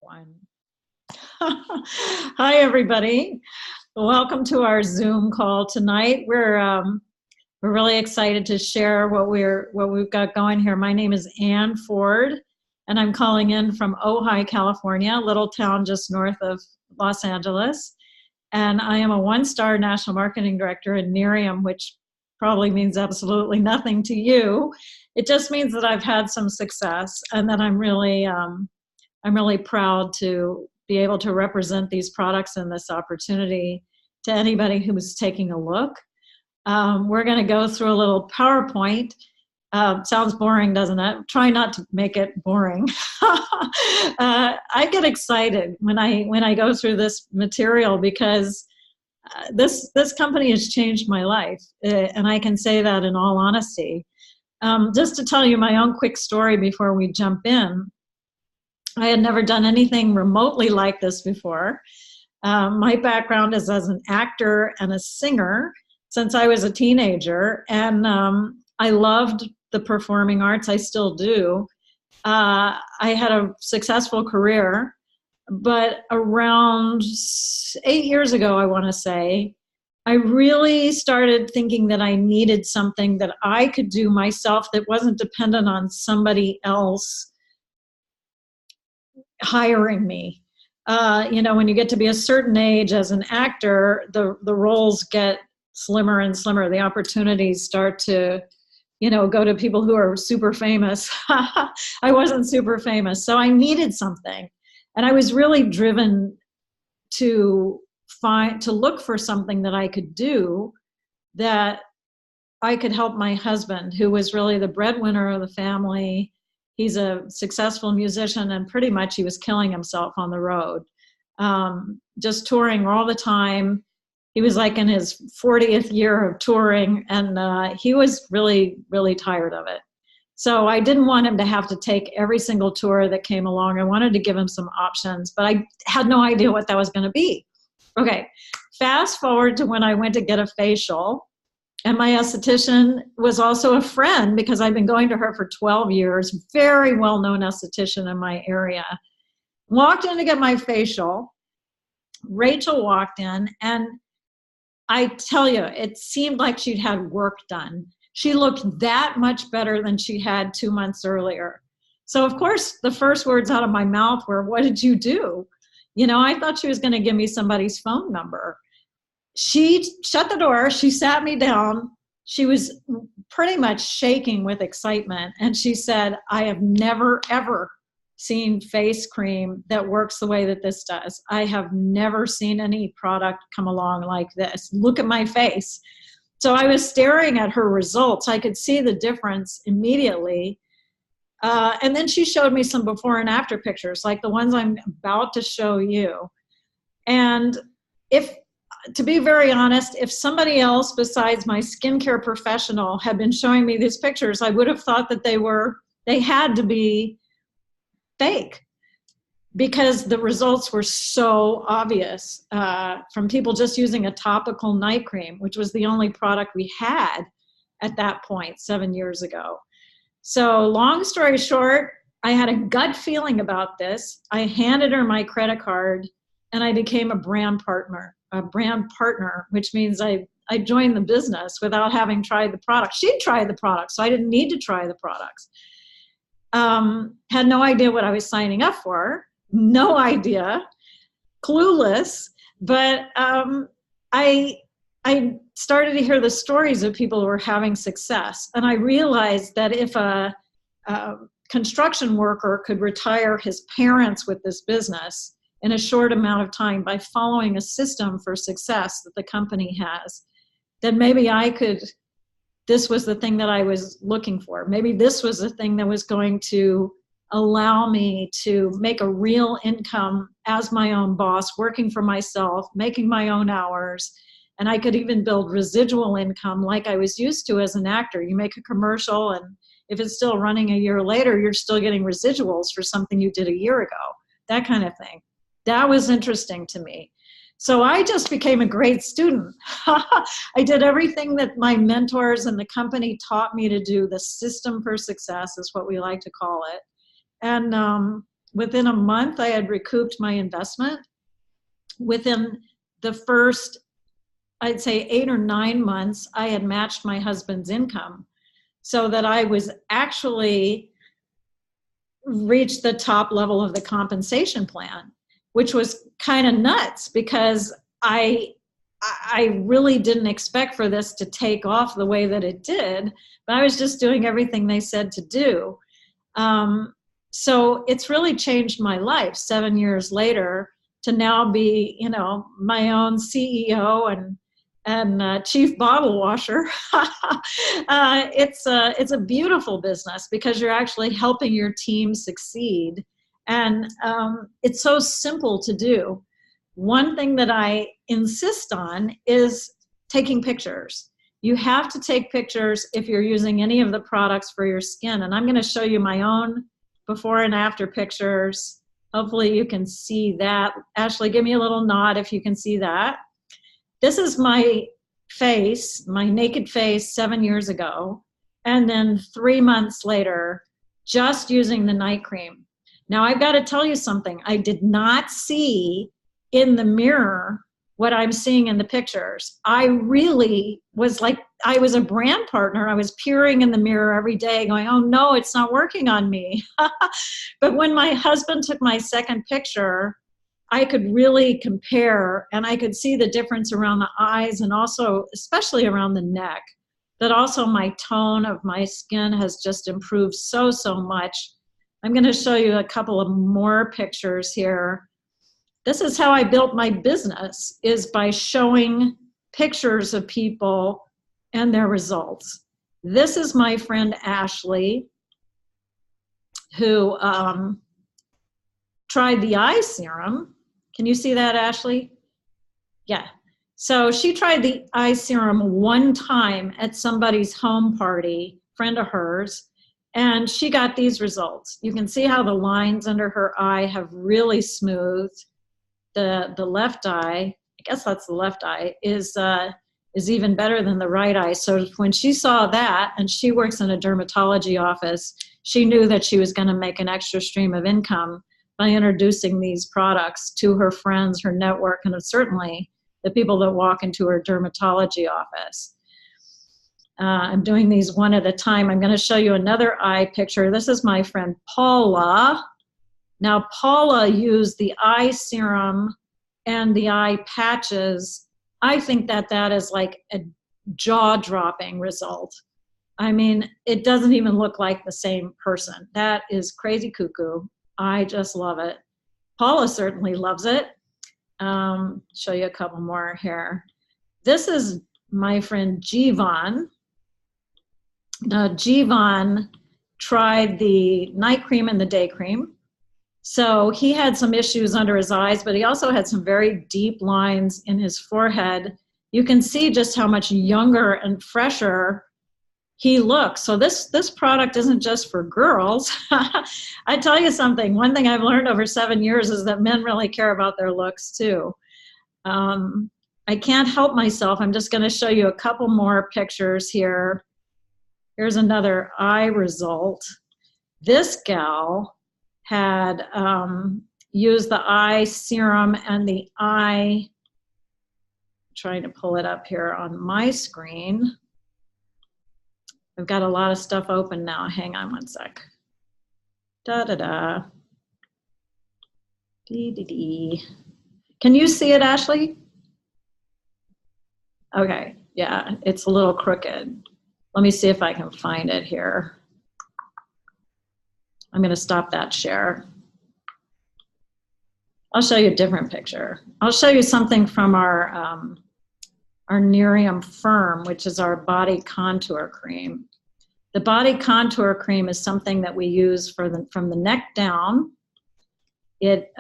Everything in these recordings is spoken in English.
One. Hi, everybody. Welcome to our Zoom call tonight. We're really excited to share what we've got going here. My name is Ann Ford, and I'm calling in from Ojai, California, a little town just north of Los Angeles. And I am a one-star national marketing director in Nerium, which probably means absolutely nothing to you. It just means that I've had some success, and that I'm really proud to be able to represent these products and this opportunity to anybody who's taking a look. We're going to go through a little PowerPoint. Sounds boring, doesn't it? Try not to make it boring. I get excited when I go through this material because this company has changed my life, and I can say that in all honesty. Just to tell you my own quick story before we jump in. I had never done anything remotely like this before. My background is as an actor and a singer since I was a teenager, and I loved the performing arts. I still do. I had a successful career, but around 8 years ago, I want to say, I really started thinking that I needed something that I could do myself that wasn't dependent on somebody else hiring me. When you get to be a certain age as an actor, the roles get slimmer and slimmer. The opportunities start to, go to people who are super famous. I wasn't super famous, so I needed something. And I was really driven to look for something that I could do that I could help my husband, who was really the breadwinner of the family. He's a successful musician, and pretty much he was killing himself on the road, just touring all the time. He was like in his 40th year of touring, and he was really, really tired of it. So I didn't want him to have to take every single tour that came along. I wanted to give him some options, but I had no idea what that was going to be. Okay, fast forward to when I went to get a facial. And my esthetician was also a friend because I've been going to her for 12 years, very well-known esthetician in my area. Walked in to get my facial. Rachel walked in, and I tell you, it seemed like she'd had work done. She looked that much better than she had 2 months earlier. So, of course, the first words out of my mouth were, "What did you do?" I thought she was going to give me somebody's phone number. She shut the door, she sat me down, she was pretty much shaking with excitement, and she said, "I have never, ever seen face cream that works the way that this does. I have never seen any product come along like this. Look at my face." So I was staring at her results. I could see the difference immediately. And then she showed me some before and after pictures, like the ones I'm about to show you. And to be very honest, if somebody else besides my skincare professional had been showing me these pictures, I would have thought that they had to be fake, because the results were so obvious from people just using a topical night cream, which was the only product we had at that point 7 years ago. So long story short, I had a gut feeling about this. I handed her my credit card, and I became a brand partner, which means I joined the business without having tried the product. She'd tried the product, so I didn't need to try the products. Had no idea what I was signing up for, no idea, clueless, but I started to hear the stories of people who were having success, and I realized that if a construction worker could retire his parents with this business in a short amount of time by following a system for success that the company has, then maybe this was the thing that I was looking for. Maybe this was the thing that was going to allow me to make a real income as my own boss, working for myself, making my own hours, and I could even build residual income like I was used to as an actor. You make a commercial, and if it's still running a year later, you're still getting residuals for something you did a year ago, that kind of thing. That was interesting to me. So I just became a great student. I did everything that my mentors and the company taught me to do. The system for success is what we like to call it. And within a month, I had recouped my investment. Within the first, I'd say 8 or 9 months, I had matched my husband's income, so that I was actually reached the top level of the compensation plan, which was kind of nuts because I really didn't expect for this to take off the way that it did, but I was just doing everything they said to do. So it's really changed my life 7 years later to now be, my own CEO and chief bottle washer. It's a beautiful business because you're actually helping your team succeed, and it's so simple to do. One thing that I insist on is taking pictures. You have to take pictures if you're using any of the products for your skin, and I'm going to show you my own before and after pictures. Hopefully you can see that. Ashley, give me a little nod if you can see that. This is my face, my naked face 7 years ago, and then 3 months later, just using the night cream. Now, I've got to tell you something. I did not see in the mirror what I'm seeing in the pictures. I really was like, I was a brand partner. I was peering in the mirror every day going, oh no, it's not working on me. But when my husband took my second picture, I could really compare, and I could see the difference around the eyes and also, especially around the neck, that also my tone of my skin has just improved so much. I'm going to show you a couple of more pictures here. This is how I built my business, is by showing pictures of people and their results. This is my friend Ashley, who tried the eye serum. Can you see that, Ashley? Yeah. So she tried the eye serum one time at somebody's home party, friend of hers, and she got these results. You can see how the lines under her eye have really smoothed. The left eye, I guess that's the left eye, is even better than the right eye. So when she saw that, and she works in a dermatology office, she knew that she was going to make an extra stream of income by introducing these products to her friends, her network, and certainly the people that walk into her dermatology office. I'm doing these one at a time. I'm going to show you another eye picture. This is my friend Paula. Now, Paula used the eye serum and the eye patches. I think that is like a jaw-dropping result. I mean, it doesn't even look like the same person. That is crazy cuckoo. I just love it. Paula certainly loves it. Show you a couple more here. This is my friend Jivan. Now, Jivan tried the night cream and the day cream. So he had some issues under his eyes, but he also had some very deep lines in his forehead. You can see just how much younger and fresher he looks. So this product isn't just for girls. I tell you something, one thing I've learned over 7 years is that men really care about their looks too. I can't help myself. I'm just going to show you a couple more pictures here. Here's another eye result. This gal had used the eye serum and the eye, trying to pull it up here on my screen. I've got a lot of stuff open now. Hang on one sec. Da-da-da. Dee-dee-dee. Can you see it, Ashley? Okay, yeah, it's a little crooked. Let me see if I can find it here. I'm going to stop that share. I'll show you a different picture. I'll show you something from our Nerium Firm, which is our body contour cream. The body contour cream is something that we use from the neck down. It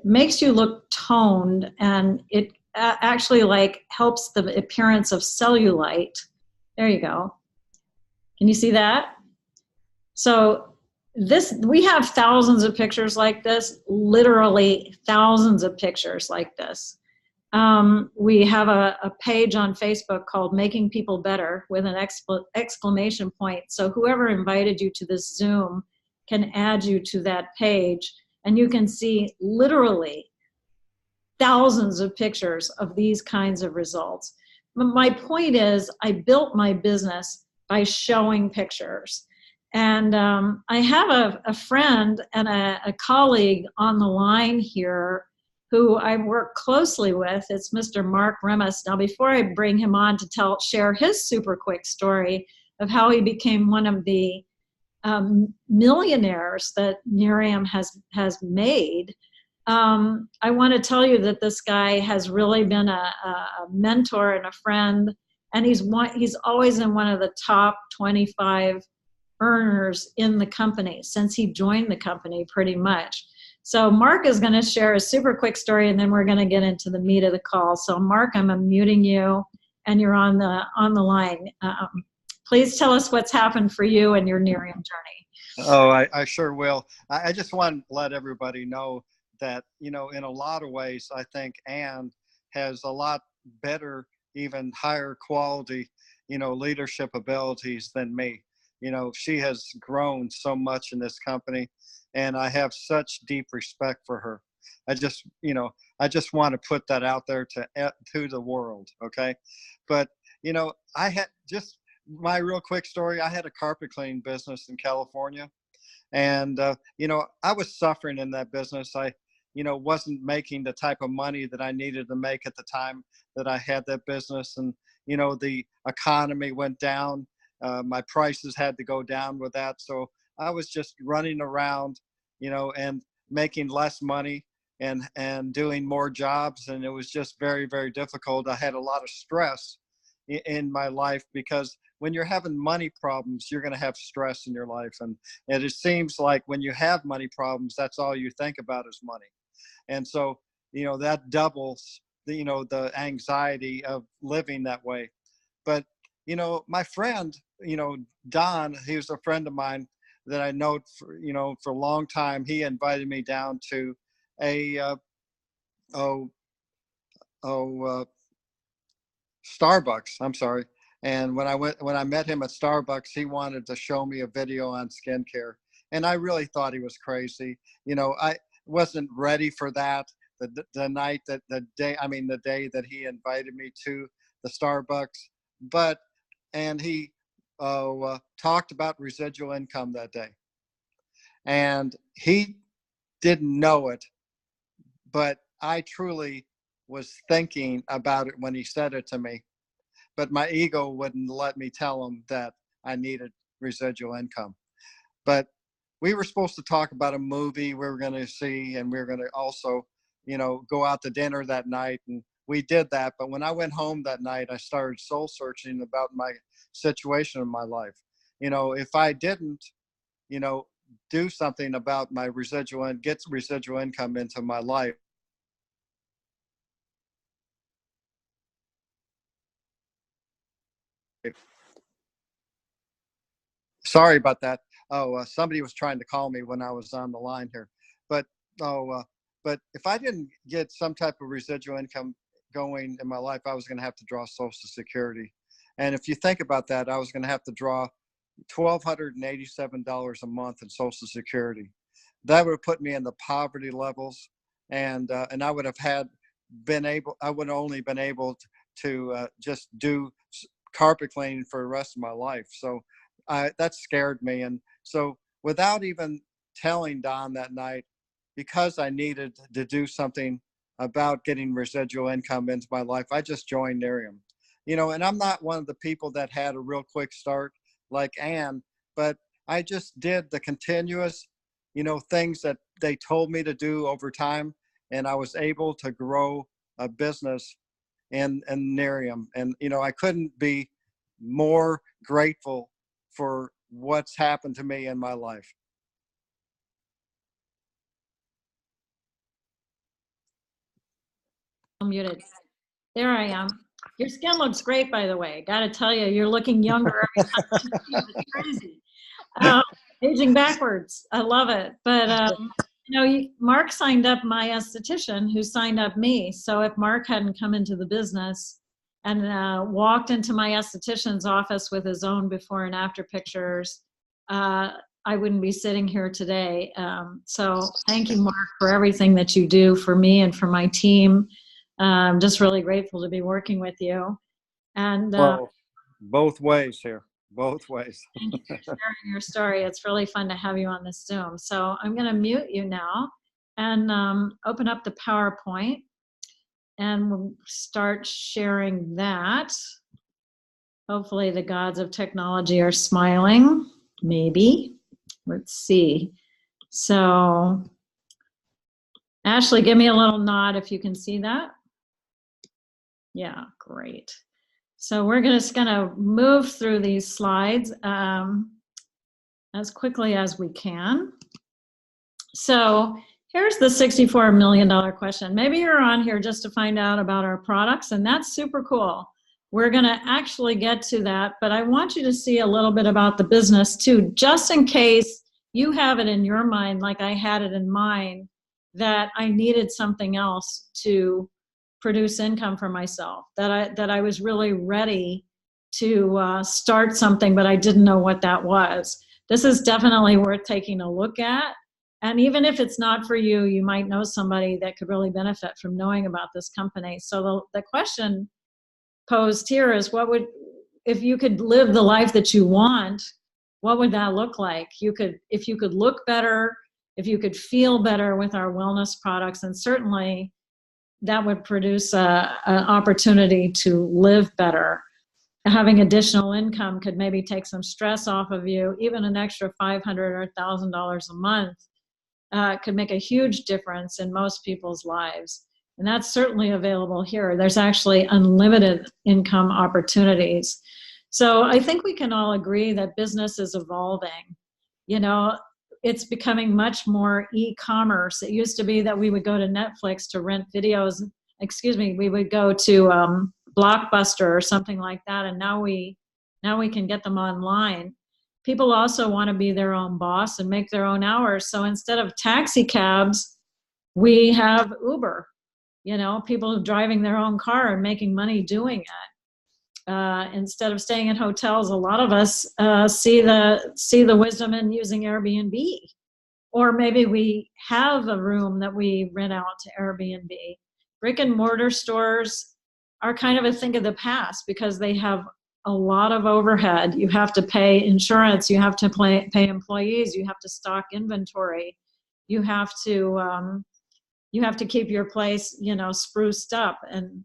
makes you look toned, and it actually like helps the appearance of cellulite. There you go. Can you see that? So we have thousands of pictures like this, literally thousands of pictures like this. We have a page on Facebook called Making People Better with an exclamation point. So whoever invited you to this Zoom can add you to that page, and you can see literally thousands of pictures of these kinds of results. But my point is, I built my business by showing pictures. And I have a friend and a colleague on the line here who I work closely with. It's Mr. Mark Remus. Now, before I bring him on to share his super quick story of how he became one of the millionaires that Nerium has made, I want to tell you that this guy has really been a mentor and a friend, and he's always in one of the top 25 earners in the company since he joined the company, pretty much. So Mark is going to share a super quick story, and then we're going to get into the meat of the call. So Mark, I'm unmuting you, and you're on the line. Please tell us what's happened for you and your Nerium journey. Oh, I sure will. I just want to let everybody know that, you know, in a lot of ways, I think Ann has a lot better, even higher quality, you know, leadership abilities than me. You know, she has grown so much in this company, and I have such deep respect for her. I just want to put that out there to the world. Okay. But, you know, I had just my real quick story. I had a carpet cleaning business in California, and, you know, I was suffering in that business. I, you know, wasn't making the type of money that I needed to make at the time that I had that business. And, you know, the economy went down. My prices had to go down with that. So I was just running around, you know, and making less money and doing more jobs. And it was just very, very difficult. I had a lot of stress in my life, because when you're having money problems, you're going to have stress in your life. And it seems like when you have money problems, that's all you think about is money. And so, you know, that doubles the, you know, the anxiety of living that way. But, you know, my friend, you know, Don, he was a friend of mine that I know for, you know, for a long time. He invited me down to a, Starbucks. I'm sorry. And when I met him at Starbucks, he wanted to show me a video on skincare. And I really thought he was crazy. You know, I wasn't ready for that. The day that he invited me to the Starbucks, and he talked about residual income that day. And he didn't know it, but I truly was thinking about it when he said it to me. But my ego wouldn't let me tell him that I needed residual income. But we were supposed to talk about a movie we were going to see, and we were going to also, you know, go out to dinner that night. And we did that. But when I went home that night, I started soul searching about my situation in my life. You know, if I didn't, you know, do something about my residual and get residual income into my life, sorry about that. Somebody was trying to call me when I was on the line here. But but if I didn't get some type of residual income going in my life, I was going to have to draw Social Security. And if you think about that, I was going to have to draw $1,287 a month in Social Security. That would have put me in the poverty levels, and I would have I would only been able to just do carpet cleaning for the rest of my life. So that scared me. And so without even telling Don that night, because I needed to do something about getting residual income into my life, I just joined Nerium. You know, and I'm not one of the people that had a real quick start like Ann, but I just did the continuous, you know, things that they told me to do over time. And I was able to grow a business in Nerium. And, you know, I couldn't be more grateful for what's happened to me in my life. I'm muted. There I am. Your skin looks great, by the way. Got to tell you, you're looking younger every time. It's crazy. Aging backwards. I love it. But, you know, Mark signed up my esthetician who signed up me. So if Mark hadn't come into the business and walked into my esthetician's office with his own before and after pictures, I wouldn't be sitting here today. So thank you, Mark, for everything that you do for me and for my team. I'm just really grateful to be working with you. And Well, both ways here, both ways. thank you for sharing your story. It's really fun to have you on this Zoom. So I'm going to mute you now and open up the PowerPoint, and we'll start sharing that. Hopefully the gods of technology are smiling, maybe. Let's see. So Ashley, give me a little nod if you can see that. Yeah, great. So we're just gonna move through these slides as quickly as we can. So here's the $64 million question. Maybe you're on here just to find out about our products, and that's super cool. We're gonna actually get to that, but I want you to see a little bit about the business too, just in case you have it in your mind like I had it in mine, that I needed something else to produce income for myself, that I was really ready to start something, but I didn't know what that was. This is definitely worth taking a look at. And even if it's not for you, you might know somebody that could really benefit from knowing about this company. So the question posed here is, if you could live the life that you want, what would that look like? If you could look better, if you could feel better with our wellness products, and certainly that would produce an opportunity to live better. Having additional income could maybe take some stress off of you. Even an extra $500 or $1,000 a month could make a huge difference in most people's lives. And that's certainly available here. There's actually unlimited income opportunities. So I think we can all agree that business is evolving. You know, it's becoming much more e-commerce. It used to be that we would go to Netflix to rent videos. We would go to Blockbuster or something like that, and now we can get them online. People also want to be their own boss and make their own hours. So instead of taxi cabs, we have Uber. You know, people driving their own car and making money doing it. Instead of staying in hotels, a lot of us see the wisdom in using Airbnb. Or maybe we have a room that we rent out to Airbnb. Brick and mortar stores are kind of a thing of the past because they have a lot of overhead. You have to pay insurance, you have to pay employees, you have to stock inventory, you have to keep your place, you know, spruced up and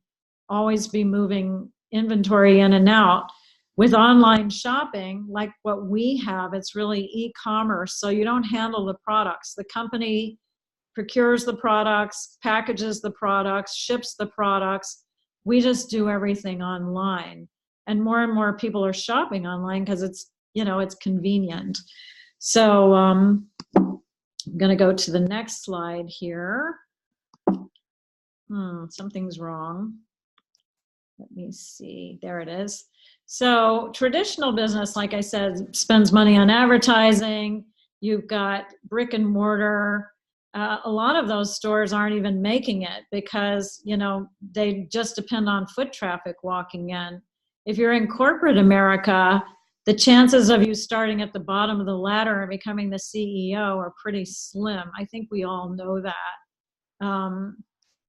always be moving inventory in and out. With online shopping, like what we have, it's really e-commerce, so you don't handle the products. The company procures the products, packages the products, ships the products. We just do everything online. And more people are shopping online because it's, you know, it's convenient. So I'm going to go to the next slide here. Something's wrong. Let me see. There it is. So traditional business, like I said, spends money on advertising. You've got brick and mortar. A lot of those stores aren't even making it because, you know, they just depend on foot traffic walking in. If you're in corporate America, the chances of you starting at the bottom of the ladder and becoming the CEO are pretty slim. I think we all know that.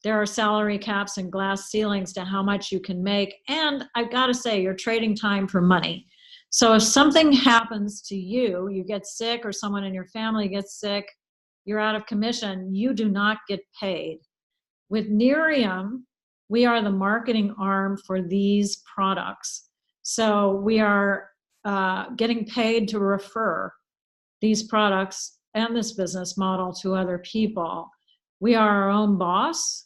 There are salary caps and glass ceilings to how much you can make. And I've got to say, you're trading time for money. So if something happens to you, you get sick or someone in your family gets sick, you're out of commission, you do not get paid. With Nerium, we are the marketing arm for these products. So we are getting paid to refer these products and this business model to other people. We are our own boss.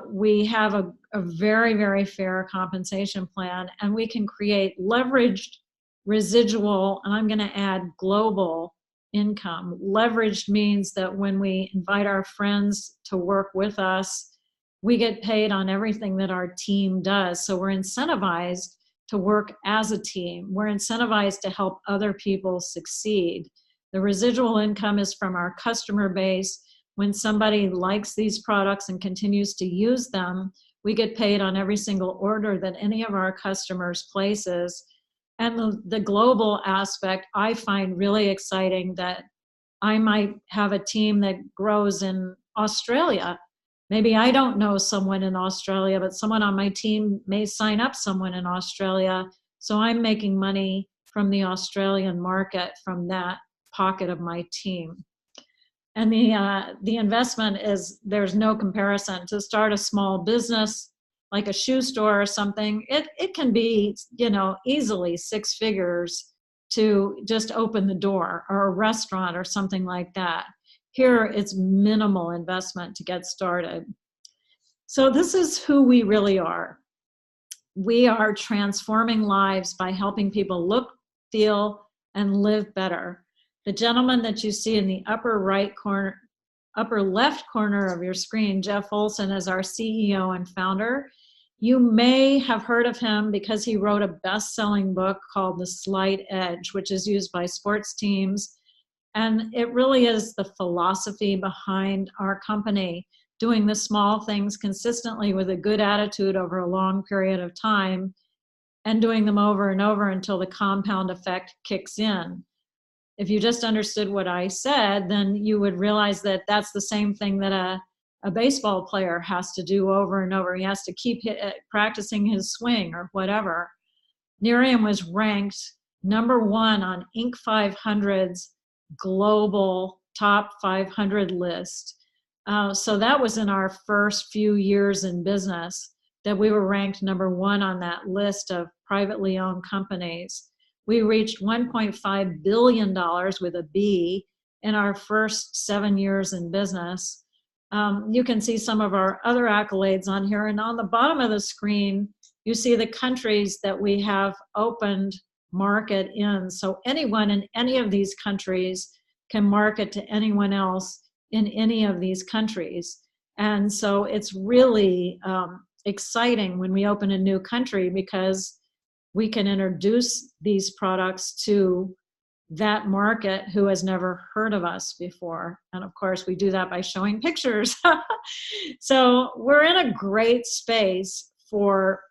We have a very, very fair compensation plan, and we can create leveraged residual, and I'm going to add global income. Leveraged means that when we invite our friends to work with us, we get paid on everything that our team does. So we're incentivized to work as a team. We're incentivized to help other people succeed. The residual income is from our customer base. When somebody likes these products and continues to use them, we get paid on every single order that any of our customers places. And the global aspect I find really exciting, that I might have a team that grows in Australia. Maybe I don't know someone in Australia, but someone on my team may sign up someone in Australia. So I'm making money from the Australian market from that pocket of my team. And the investment is, there's no comparison. To start a small business like a shoe store or something, it can be, you know, easily 6 figures to just open the door, or a restaurant or something like that. Here it's minimal investment to get started. So this is who we really are. We are transforming lives by helping people look, feel, and live better. The gentleman that you see in the upper right corner, upper left corner of your screen, Jeff Olson, is our CEO and founder. You may have heard of him because he wrote a best-selling book called The Slight Edge, which is used by sports teams. And it really is the philosophy behind our company, doing the small things consistently with a good attitude over a long period of time, and doing them over and over until the compound effect kicks in. If you just understood what I said, then you would realize that that's the same thing that a baseball player has to do over and over. He has to keep practicing his swing or whatever. Nerium was ranked #1 on Inc. 500's global top 500 list. So that was in our first few years in business that we were ranked #1 on that list of privately owned companies. We reached $1.5 billion with a B in our first 7 years in business. You can see some of our other accolades on here. And on the bottom of the screen, you see the countries that we have opened market in. So anyone in any of these countries can market to anyone else in any of these countries. And so it's really exciting when we open a new country, because we can introduce these products to that market who has never heard of us before. And of course, we do that by showing pictures. So we're in a great space for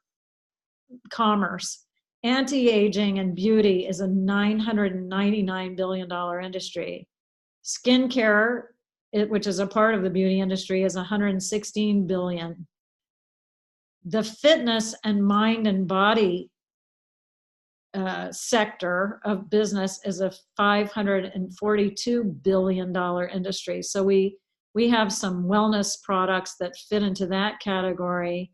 commerce. Anti-aging and beauty is a $999 billion industry. Skincare, which is a part of the beauty industry, is $116 billion. The fitness and mind and body sector of business is a $542 billion industry. So we have some wellness products that fit into that category.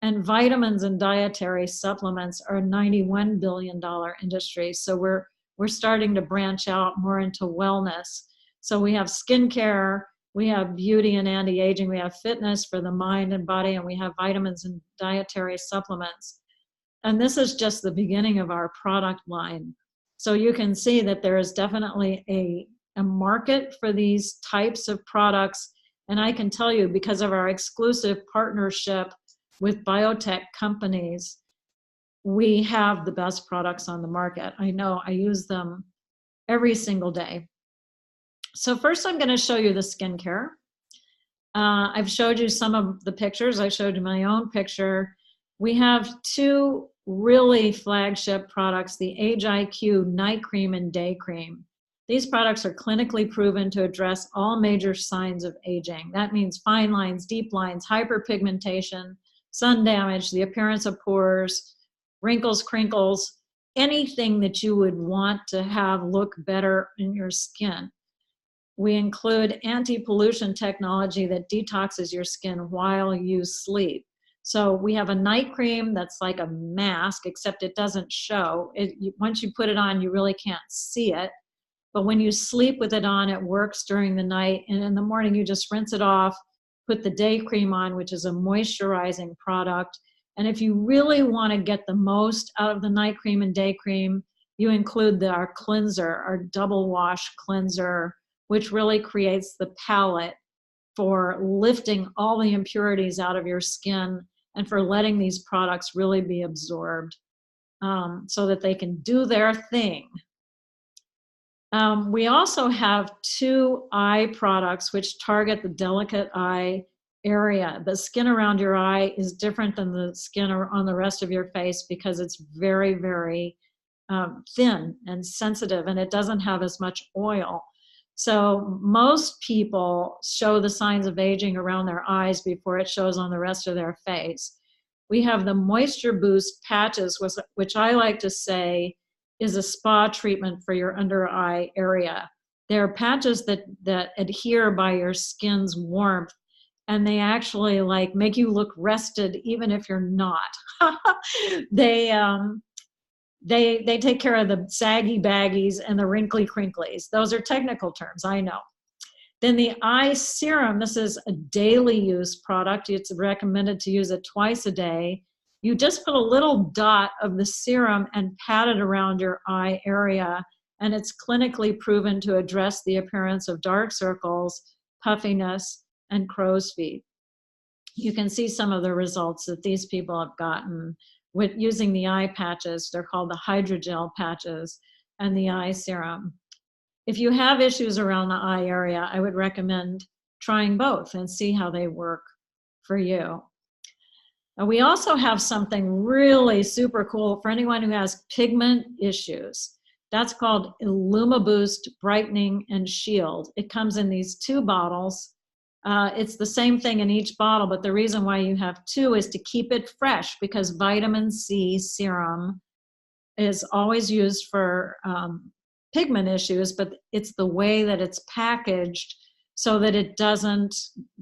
And vitamins and dietary supplements are a $91 billion industry. So we're starting to branch out more into wellness. So we have skincare, we have beauty and anti-aging, we have fitness for the mind and body, and we have vitamins and dietary supplements. And this is just the beginning of our product line. So you can see that there is definitely a market for these types of products. And I can tell you, because of our exclusive partnership with biotech companies, we have the best products on the market. I know, I use them every single day. So first I'm going to show you the skincare. I've showed you some of the pictures. I showed you my own picture. We have 2 really flagship products, the Age IQ Night Cream and Day Cream. These products are clinically proven to address all major signs of aging. That means fine lines, deep lines, hyperpigmentation, sun damage, the appearance of pores, wrinkles, crinkles, anything that you would want to have look better in your skin. We include anti-pollution technology that detoxes your skin while you sleep. So we have a night cream that's like a mask, except it doesn't show. Once you put it on, you really can't see it. But when you sleep with it on, it works during the night. And in the morning, you just rinse it off, put the day cream on, which is a moisturizing product. And if you really want to get the most out of the night cream and day cream, you include our cleanser, our double wash cleanser, which really creates the palette for lifting all the impurities out of your skin and for letting these products really be absorbed so that they can do their thing. We also have 2 eye products which target the delicate eye area. The skin around your eye is different than the skin on the rest of your face because it's very, very thin and sensitive, and it doesn't have as much oil. So most people show the signs of aging around their eyes before it shows on the rest of their face. We have the Moisture Boost patches, which I like to say is a spa treatment for your under eye area. They're patches that adhere by your skin's warmth, and they actually like make you look rested even if you're not. They take care of the saggy baggies and the wrinkly crinklies. Those are technical terms, I know. Then the eye serum, this is a daily use product. It's recommended to use it twice a day. You just put a little dot of the serum and pat it around your eye area, and it's clinically proven to address the appearance of dark circles, puffiness, and crow's feet. You can see some of the results that these people have gotten with using the eye patches. They're called the hydrogel patches and the eye serum. If you have issues around the eye area, I would recommend trying both and see how they work for you. We also have something really super cool for anyone who has pigment issues. That's called IllumiBoost Brightening and Shield. It comes in these 2 bottles. It's the same thing in each bottle, but the reason why you have 2 is to keep it fresh, because vitamin C serum is always used for pigment issues, but it's the way that it's packaged so that it doesn't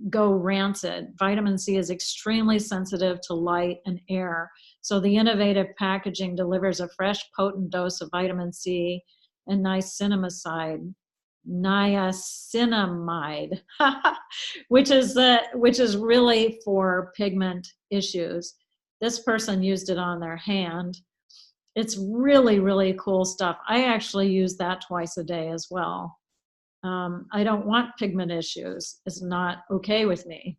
go rancid. Vitamin C is extremely sensitive to light and air. So the innovative packaging delivers a fresh, potent dose of vitamin C and niacinamide, which is really for pigment issues. This person used it on their hand. It's really, really cool stuff. I actually use that twice a day as well. I don't want pigment issues. It's not okay with me.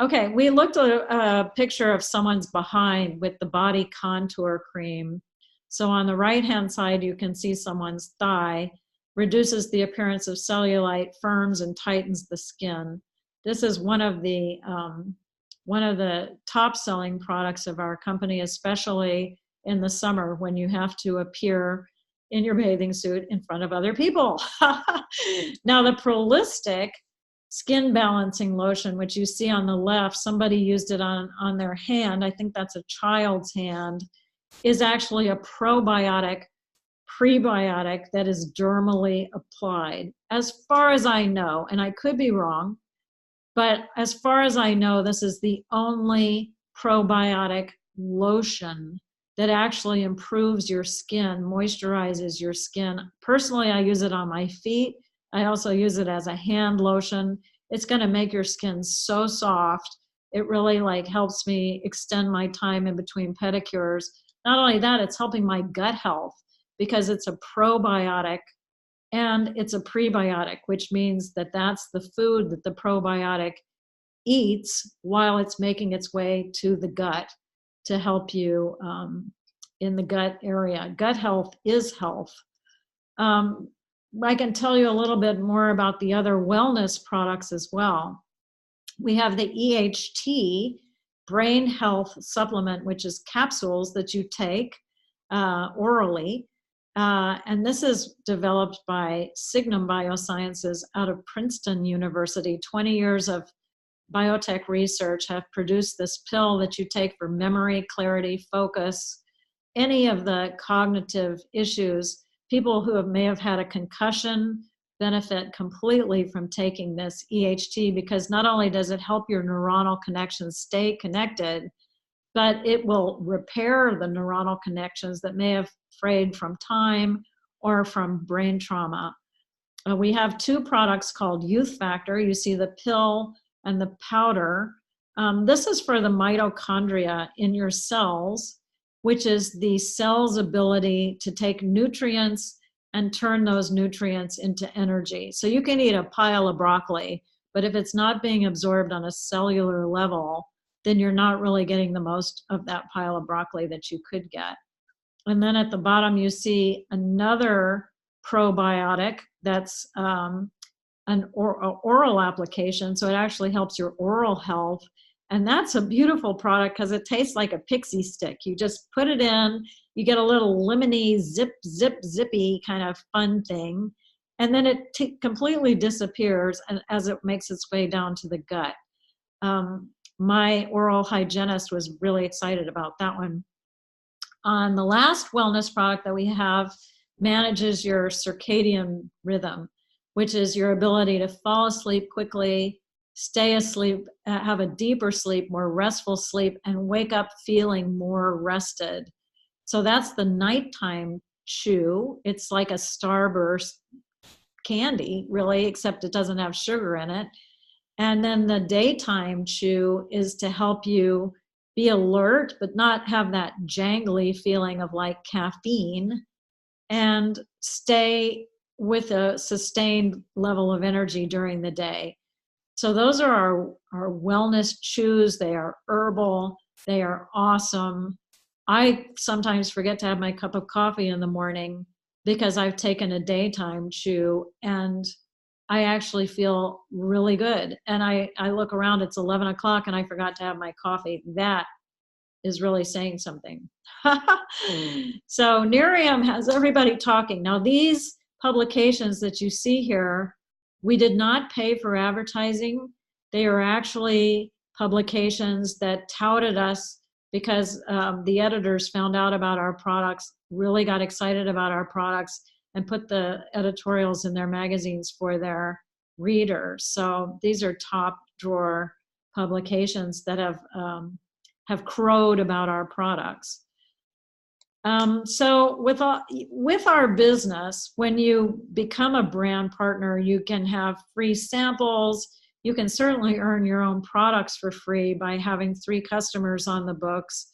Okay, we looked at a picture of someone's behind with the body contour cream. So on the right-hand side, you can see someone's thigh, reduces the appearance of cellulite, firms and tightens the skin. This is one of the top-selling products of our company, especially in the summer when you have to appear in your bathing suit in front of other people. Now the Prolistic skin balancing lotion, which you see on the left, somebody used it on their hand, I think that's a child's hand, is actually a probiotic, prebiotic that is dermally applied. As far as I know, and I could be wrong, but as far as I know, this is the only probiotic lotion that actually improves your skin, moisturizes your skin. Personally, I use it on my feet. I also use it as a hand lotion. It's gonna make your skin so soft. It really helps me extend my time in between pedicures. Not only that, it's helping my gut health because it's a probiotic and it's a prebiotic, which means that that's the food that the probiotic eats while it's making its way to the gut to help you in the gut area. Gut health is health. I can tell you a little bit more about the other wellness products as well. We have the EHT brain health supplement, which is capsules that you take orally. And this is developed by Signum Biosciences out of Princeton University. 20 years of biotech research have produced this pill that you take for memory, clarity, focus, any of the cognitive issues. People who may have had a concussion benefit completely from taking this EHT, because not only does it help your neuronal connections stay connected, but it will repair the neuronal connections that may have frayed from time or from brain trauma. We have 2 products called Youth Factor. You see the pill and the powder. This is for the mitochondria in your cells, which is the cell's ability to take nutrients and turn those nutrients into energy. So you can eat a pile of broccoli, but if it's not being absorbed on a cellular level, then you're not really getting the most of that pile of broccoli that you could get. And then at the bottom, you see another probiotic that's an oral application. So it actually helps your oral health. And that's a beautiful product because it tastes like a pixie stick. You just put it in, you get a little lemony, zippy kind of fun thing. And then it completely disappears as it makes its way down to the gut. My oral hygienist was really excited about that one. On the last wellness product that we have manages your circadian rhythm, which is your ability to fall asleep quickly, stay asleep, have a deeper sleep, more restful sleep, and wake up feeling more rested. So that's the nighttime chew. It's like a Starburst candy, really, except it doesn't have sugar in it. And then the daytime chew is to help you be alert, but not have that jangly feeling of like caffeine, and stay with a sustained level of energy during the day. So those are our wellness chews. They are herbal. They are awesome. I sometimes forget to have my cup of coffee in the morning because I've taken a daytime chew, and I actually feel really good. And I look around, it's 11 o'clock and I forgot to have my coffee. That is really saying something. So Nerium has everybody talking. Now these publications that you see here, we did not pay for advertising. They are actually publications that touted us because the editors found out about our products, really got excited about our products, and put the editorials in their magazines for their readers. So these are top drawer publications that have crowed about our products. So with our business, when you become a brand partner, you can have free samples. You can certainly earn your own products for free by having 3 customers on the books.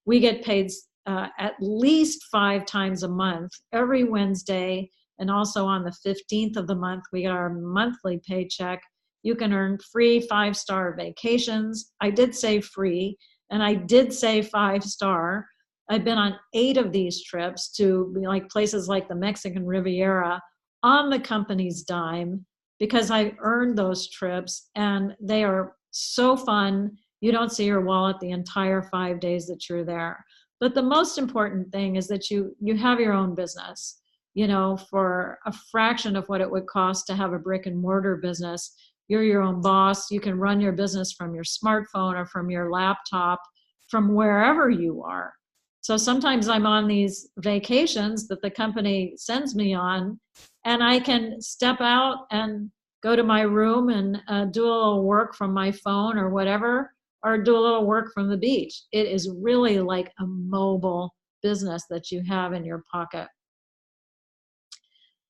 We get paid at least 5 times a month, every Wednesday, and also on the 15th of the month, we get our monthly paycheck. You can earn free 5-star vacations. I did say free, and I did say 5-star. I've been on 8 of these trips to like places like the Mexican Riviera on the company's dime because I earned those trips, and they are so fun. You don't see your wallet the entire 5 days that you're there. But the most important thing is that you have your own business, you know, for a fraction of what it would cost to have a brick and mortar business. You're your own boss. You can run your business from your smartphone or from your laptop, from wherever you are. So sometimes I'm on these vacations that the company sends me on, and I can step out and go to my room and do a little work from my phone or whatever, or do a little work from the beach. It is really like a mobile business that you have in your pocket.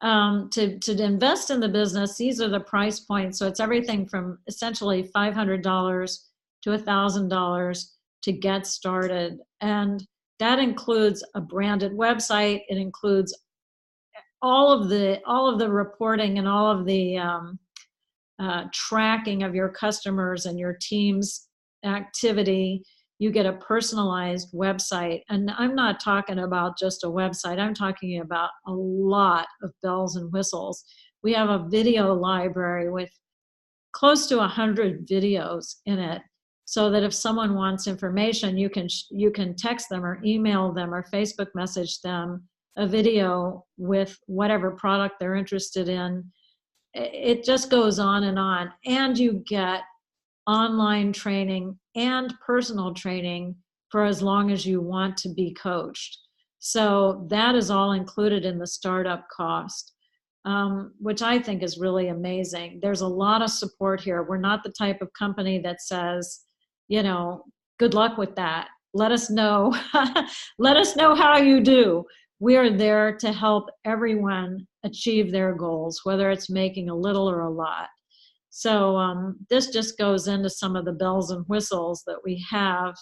To invest in the business, these are the price points. So it's everything from essentially $500 to $1,000 to get started. And that includes a branded website. It includes all of the reporting and all of the tracking of your customers and your team's activity. You get a personalized website. And I'm not talking about just a website. I'm talking about a lot of bells and whistles. We have a video library with close to 100 videos in it, so that if someone wants information, you can text them or email them or Facebook message them a video with whatever product they're interested in. It just goes on. And you get online training and personal training for as long as you want to be coached. So that is all included in the startup cost, which I think is really amazing. There's a lot of support here. We're not the type of company that says, you know, good luck with that. Let us know. Let us know how you do. We are there to help everyone achieve their goals, whether it's making a little or a lot. So this just goes into some of the bells and whistles that we have.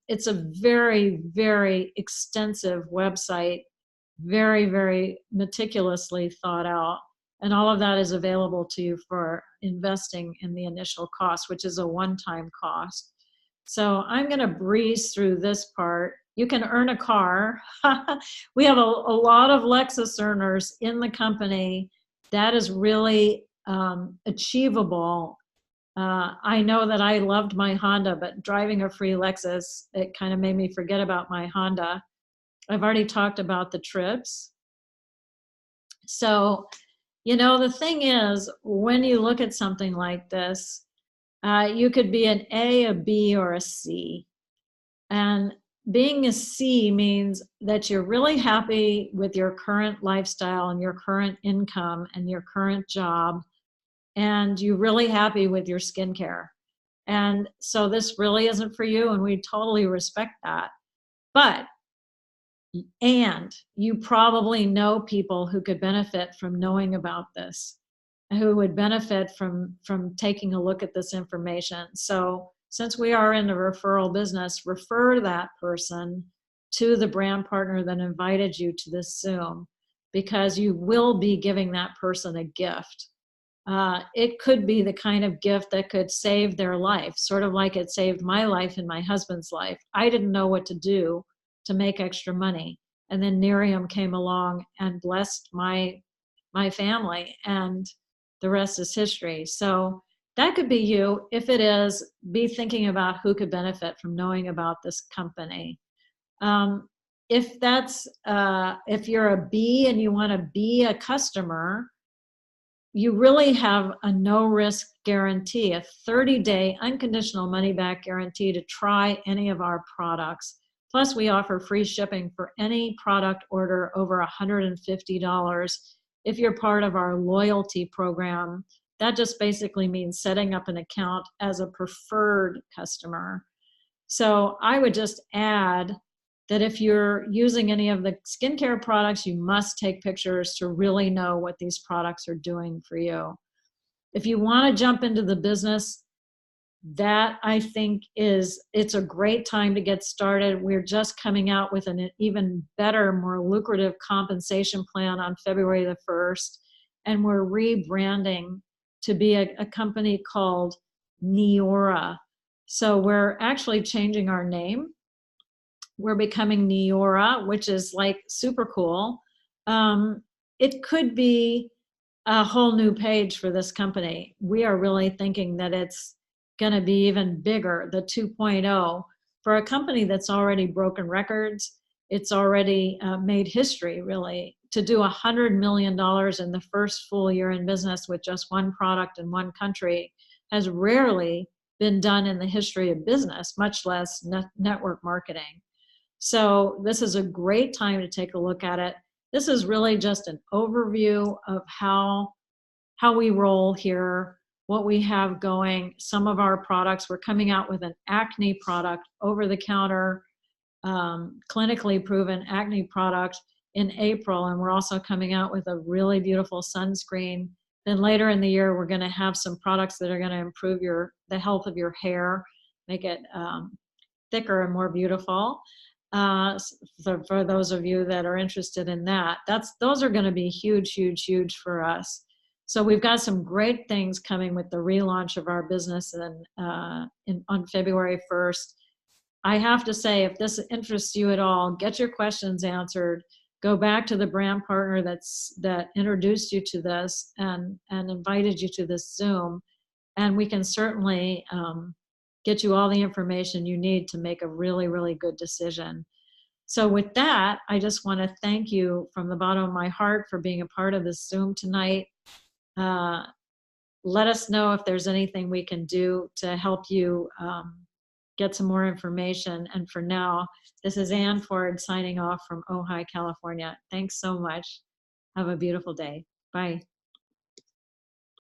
It's a very, very extensive website, very, very meticulously thought out. And all of that is available to you for investing in the initial cost, which is a one-time cost. So I'm going to breeze through this part. You can earn a car. We have a lot of Lexus earners in the company. That is really achievable I know that I loved my Honda, but driving a free Lexus, it kind of made me forget about my Honda. I've already talked about the trips. So, the thing is, when you look at something like this, you could be an A, a B, or a C. And being a C means that you're really happy with your current lifestyle and your current income and your current job, and you're really happy with your skincare. And so this really isn't for you, and we totally respect that. But, and you probably know people who could benefit from knowing about this, who would benefit from taking a look at this information. So since we are in the referral business, refer that person to the brand partner that invited you to this Zoom, because you will be giving that person a gift. It could be the kind of gift that could save their life, sort of like it saved my life and my husband's life. I didn't know what to do to make extra money. And then Nerium came along and blessed my family, and the rest is history. So that could be you. If it is, be thinking about who could benefit from knowing about this company. If if you're a B and you want to be a customer, you really have a no risk guarantee, a 30-day unconditional money back guarantee to try any of our products. Plus, we offer free shipping for any product order over $150 if you're part of our loyalty program. That just basically means setting up an account as a preferred customer. So I would just add that if you're using any of the skincare products, you must take pictures to really know what these products are doing for you. If you want to jump into the business, that I think it's a great time to get started. We're just coming out with an even better, more lucrative compensation plan on February the 1st. And we're rebranding to be a company called Neora. So we're actually changing our name. We're becoming Neora, which is like super cool. It could be a whole new page for this company. We are really thinking that it's going to be even bigger, the 2.0, for a company that's already broken records. It's already made history, really. To do $100 million in the first full year in business with just one product in one country has rarely been done in the history of business, much less network marketing. So this is a great time to take a look at it. This is really just an overview of how we roll here, what we have going, some of our products. We're coming out with an acne product, over-the-counter, clinically proven acne product in April, and we're also coming out with a really beautiful sunscreen. Then later in the year, we're going to have some products that are going to improve the health of your hair, make it thicker and more beautiful. For those of you that are interested in that, those are going to be huge, huge, huge for us. So we've got some great things coming with the relaunch of our business on February 1st. I have to say, if this interests you at all, get your questions answered. Go back to the brand partner that introduced you to this and invited you to this Zoom, and we can certainly get you all the information you need to make a really, really good decision. So with that, I just want to thank you from the bottom of my heart for being a part of this Zoom tonight. Let us know if there's anything we can do to help you get some more information. And for now, this is Ann Ford signing off from Ojai, California. Thanks so much. Have a beautiful day. Bye.